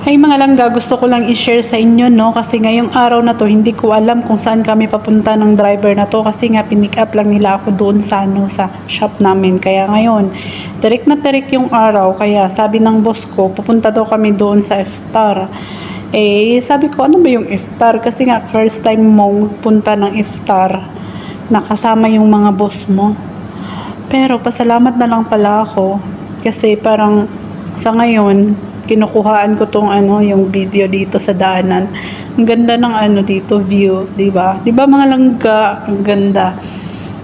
Ay mga langga, gusto ko lang i-share sa inyo, no, kasi ngayong araw na to hindi ko alam kung saan kami papunta ng driver na to, kasi nga pinick up lang nila ako doon sa sa shop namin. Kaya ngayon tirik na tirik yung araw, kaya sabi ng boss ko pupunta daw kami doon sa iftar. Eh sabi ko, ano ba yung iftar? Kasi nga first time mong punta ng iftar nakasama yung mga boss mo. Pero pasalamat na lang pala ako kasi parang sa ngayon kinukuhaan ko tong yung video dito sa daanan. Ang ganda ng dito view, 'di ba? 'Di ba mga langga, ang ganda.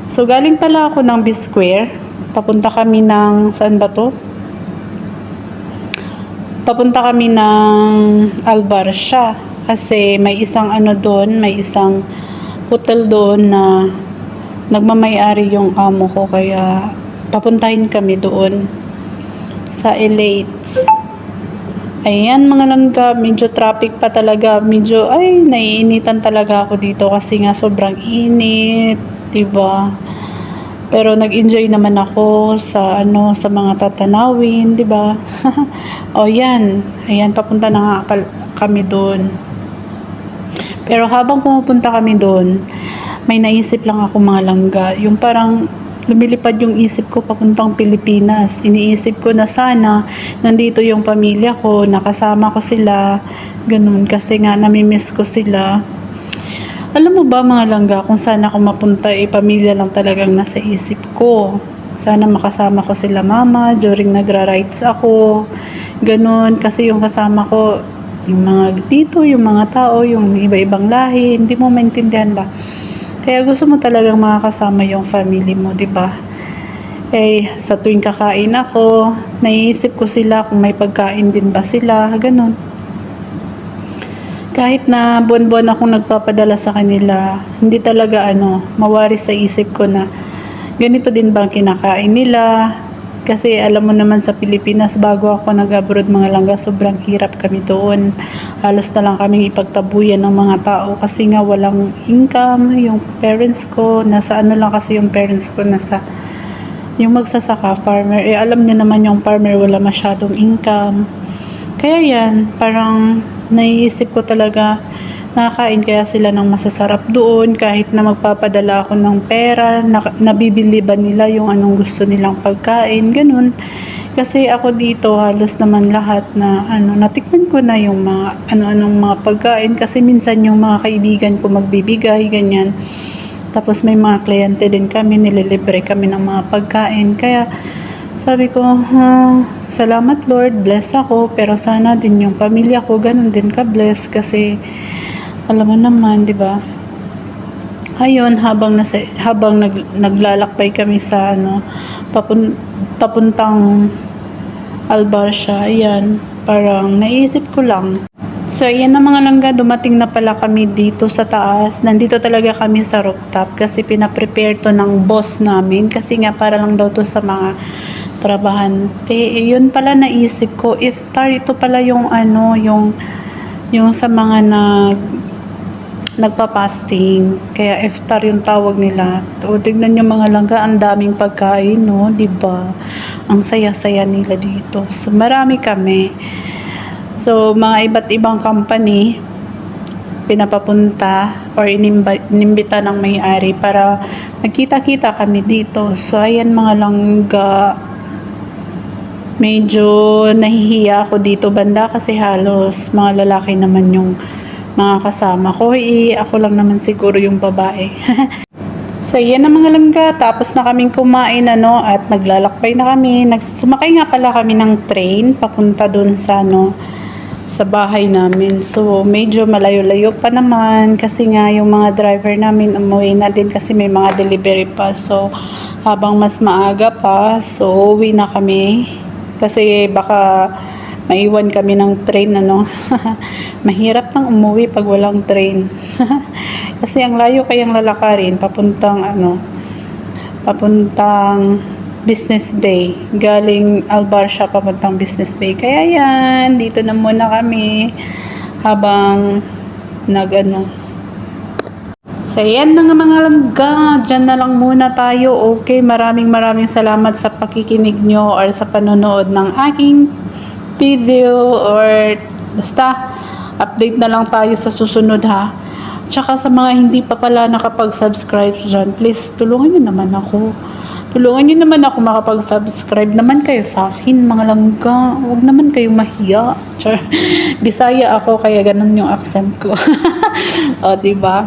So galing pala ako ng B-Square. Papunta kami ng saan ba 'to? Papunta kami ng Albarcia kasi may isang doon, may isang hotel doon na nagmamay-ari yung amo ko, kaya papuntahin kami doon sa Elites. Ayan mga langga, medyo traffic pa talaga, medyo naiinitan talaga ako dito kasi nga sobrang init, 'di ba? Pero nag-enjoy naman ako sa sa mga tatanawin, 'di ba? O yan, ayan papunta na nga kami doon. Pero habang pumupunta kami doon, may naisip lang ako mga langga, yung parang lumilipad yung isip ko papuntang Pilipinas. Iniisip ko na sana nandito yung pamilya ko, nakasama ko sila, ganun, kasi nga namimiss ko sila. Alam mo ba mga langga, kung saan ako mapunta, pamilya lang talagang nasa isip ko. Sana makasama ko sila mama during nagra-rides ako, ganun, kasi yung kasama ko yung mga dito, yung mga tao, yung iba-ibang lahi, hindi mo maintindihan ba? Kaya gusto mo talagang makakasama yung family mo, 'di ba? Eh sa tuwing kakain ako, naiisip ko sila kung may pagkain din ba sila, ganun. Kahit na buwan-buwan akong nagpapadala sa kanila, hindi talaga mawari sa isip ko na ganito din bang kinakain nila. Kasi alam mo naman sa Pilipinas, bago ako nag-abroad mga langga, sobrang hirap kami doon. Halos na lang kaming ipagtabuyan ng mga tao kasi nga walang income. Yung parents ko, nasa lang kasi yung parents ko, nasa yung magsasaka, farmer. Eh alam niyo naman yung farmer, wala masyadong income. Kaya yan, parang naiisip ko talaga, nakakain kaya sila ng masasarap doon kahit na magpapadala ako ng pera, nabibili ba nila yung anong gusto nilang pagkain, ganun. Kasi ako dito halos naman lahat na natikman ko na yung mga ano-anong mga pagkain, kasi minsan yung mga kaibigan ko magbibigay, ganyan. Tapos may mga kliyente din kami, nililibre kami ng mga pagkain. Kaya sabi ko, salamat Lord, bless ako, pero sana din yung pamilya ko ganun din ka-bless, kasi alam mo naman, 'di ba? Ayun, habang naglalakbay kami sa papuntang Albarcia, ayan, parang naisip ko lang. So, ayan na mga langga, dumating na pala kami dito sa taas. Nandito talaga kami sa rooftop kasi pinaprepare to ng boss namin, kasi nga para lang daw to sa mga trabahante. Yun pala naisip ko, iftar ito pala yung yung sa mga nagpa-fasting, kaya iftar yung tawag nila. O tignan niyo mga langga, ang daming pagkain, no, 'di ba? Ang saya-saya nila dito. So marami kami. So mga iba't ibang company pinapapunta or inimbita ng may-ari para magkita-kita kami dito. So ayan mga langga, medyo nahihiya ako dito banda kasi halos mga lalaki naman yung mga kasama ko. Ako lang naman siguro yung babae. So yan ang mga langga, tapos na kaming kumain at naglalakbay na kami. Sumakay nga pala kami ng train papunta dun sa sa bahay namin. So medyo malayo-layo pa naman kasi nga yung mga driver namin umuwi na din kasi may mga delivery pa. So habang mas maaga pa, so uwi na kami kasi baka maiwan kami ng train mahirap nang umuwi pag walang train. Kasi ang layo kayang lalakarin papuntang papuntang Business Bay, galing Albarcia papuntang Business Bay. Kaya yan, dito na muna kami habang so yan na nga mga langga, dyan na lang muna tayo. Okay, maraming salamat sa pakikinig nyo or sa panonood ng aking video or Basta, update na lang tayo sa susunod ha. Tsaka sa mga hindi pa pala nakapag-subscribe dyan, please, tulungan nyo naman ako. Tulungan nyo naman ako makapag-subscribe naman kayo sa akin, mga langga. Huwag naman kayo mahiya. Char. Bisaya ako, kaya ganun yung accent ko. O, diba?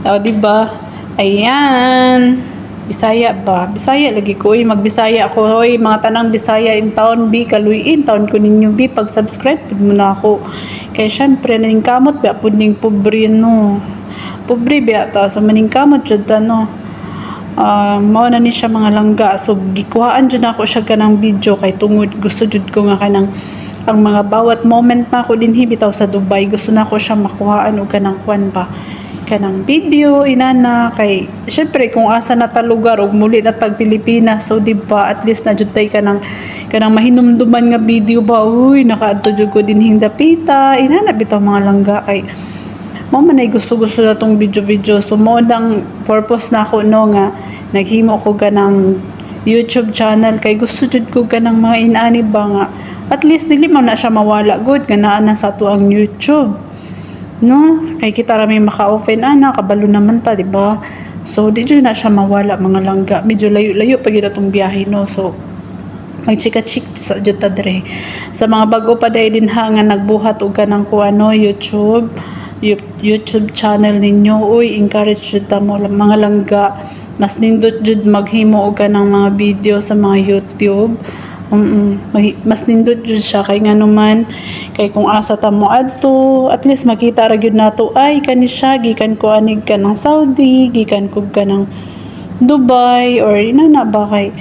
O, diba? Ayan. Bisaya ba? Bisaya lagi ko. Uy, magbisaya ako. Uy, mga tanang Bisaya in town, B, kaluyin. Taon ko ninyo, B. Pag-subscribe, pud mo na ako. Kaya syempre, naningkamot, ba? Pud ning pobre, no? Pobre, ba? Ta. So, maningkamot, jud no? Mao na ni siya mga langga. So, gikuhaan jud ako siya kanang video. Kay tungod, gusto jud ko nga kanang ang mga bawat moment na ako din bitaw sa Dubai. Gusto na ko siya makuhaan o kanang kwan ba? Kanang video inana kay syempre kung asa na ta lugar og muli na tag Pilipinas, so di ba at least na jud tay kanang mahinumduman nga video ba. Uy, nakaadto jud ko dinhing dapita inana bitaw mga langga. Kay mo man ay gusto na tong video, so mo nang purpose na ako no nga naghimo ko kanang YouTube channel kay gusto jud ko kanang mga inani ba nga at least dili man na siya mawala good nga naa na sa ato ang YouTube, no? Ay kita rami maka-open kabalo naman ta, di ba? So di jud na siya mawala mga langga. Medyo layo-layo pa gyud atong biyahe, no? So magchika-chik sa jud ta dire. Sa mga bago pa day din ha nga nagbuhat og kanang kuano YouTube channel ninyo. Uy, encourage jud ta mo mga langga. Mas nindot jud maghimo og kanang mga video sa mga YouTube. Mas nindot jud siya kay nga naman kay kung asa ta mo adto at least makita ra gyud nato ay kani siya gikan ko anig ka ng Saudi, gikan ko ka ng Dubai or inana ba kay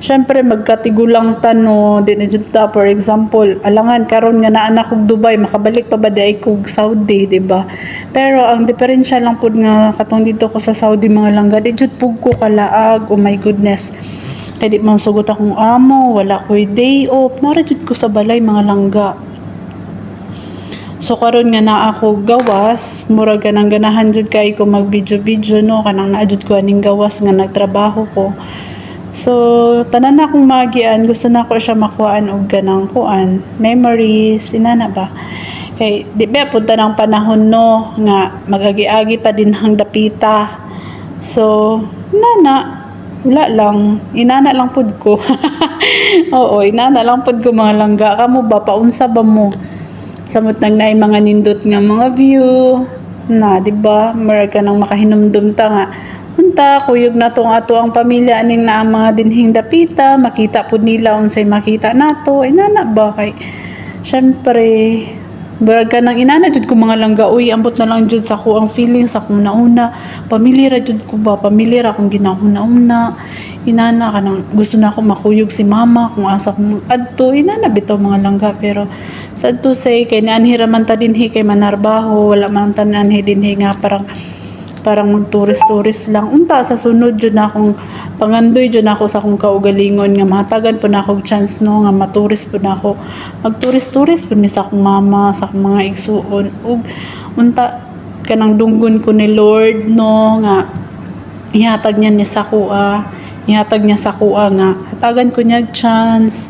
syempre magkatigulang tano din jud ta. For example, alangan karon nga naa na kog Dubai, makabalik pa ba di kog Saudi, di ba? Pero ang diferensya lang pud nga katong dito ko sa Saudi mga langga, di jud pug ko kalaag. Oh my goodness. Kaya di man sugot akong amo, wala ko'y day off, narajud ko sa balay mga langga. So karon nga na ako gawas, mura ganang ganahan jud kay ko mag video no, kanang naajud ko aning gawas nga nagtrabaho ko. So tanan na akong magian, gusto na ko siya makuhaan og ganang kuan, memories, inana ba? Kay di ba punta ng panahon no nga magagi-agi ta din hang dapita. So nana wala lang, inana lang pud ko. Oo, inana lang pud ko mga langga. Kamo ba paunsa ba mo? Samot nang naay mga nindot nga mga view na, di ba? Mura ka nang makahinumdum ta nga. Unta kuyog na tong ato ang pamilya aning na ang mga dinhing dapita, makita pud nila unsay makita nato. Inana ba kay syempre baga nang inana jud ko mga langga. Uy, ambot na lang jud sa ko ang feelings sa akong nauna. Pamilyar jud ko ba? Pamilyar akong ginahuna-una. Inana ka nang gusto na ako makuyog si mama kung asa kong adto. Inana bitaw mga langga. Pero sad to say kay naanhiraman ta dinhi kay manarbaho, wala man ta naanhi dinhi nga parang mag-tourist lang. Unta sa sunod jud na akong pangandoy jud ako sa akong kaugalingon nga mahatagan po na akong chance no nga matourist po na ako. Mag-tourist po ni sa akong mama, sa akong mga igsuon. Ug unta kanang dunggon ko ni Lord no nga ihatag niya ni sa kuha. Ihatag niya sa kuha nga hatagan ko niya chance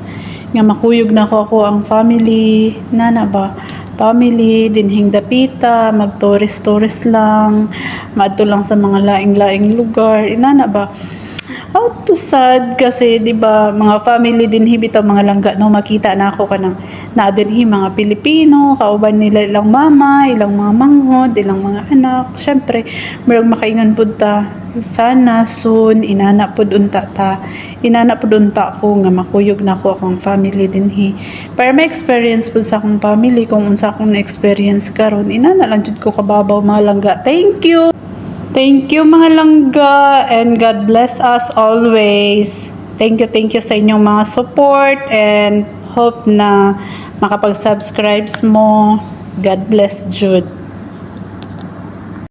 nga makuyog na ako ang family nana ba family dinhing dapita mag-tourist lang maadto lang sa mga laing-laing lugar inana ba. How to sad kasi di ba mga family din bitaw mga langga no makita na ako kanang na dinhi mga Pilipino kauban nila ilang mama ilang mga manghod ilang mga anak syempre murag makaingon pud ta sana soon inana pud unta ko nga makuyog na ko akong family dinhi para may experience pud sa akong family kung unsa akong na-experience karon inana lang jud ko kababaw mga langga. Thank you mga langga and God bless us always. Thank you sa inyong mga support and hope na makapag-subscribe mo. God bless Jude.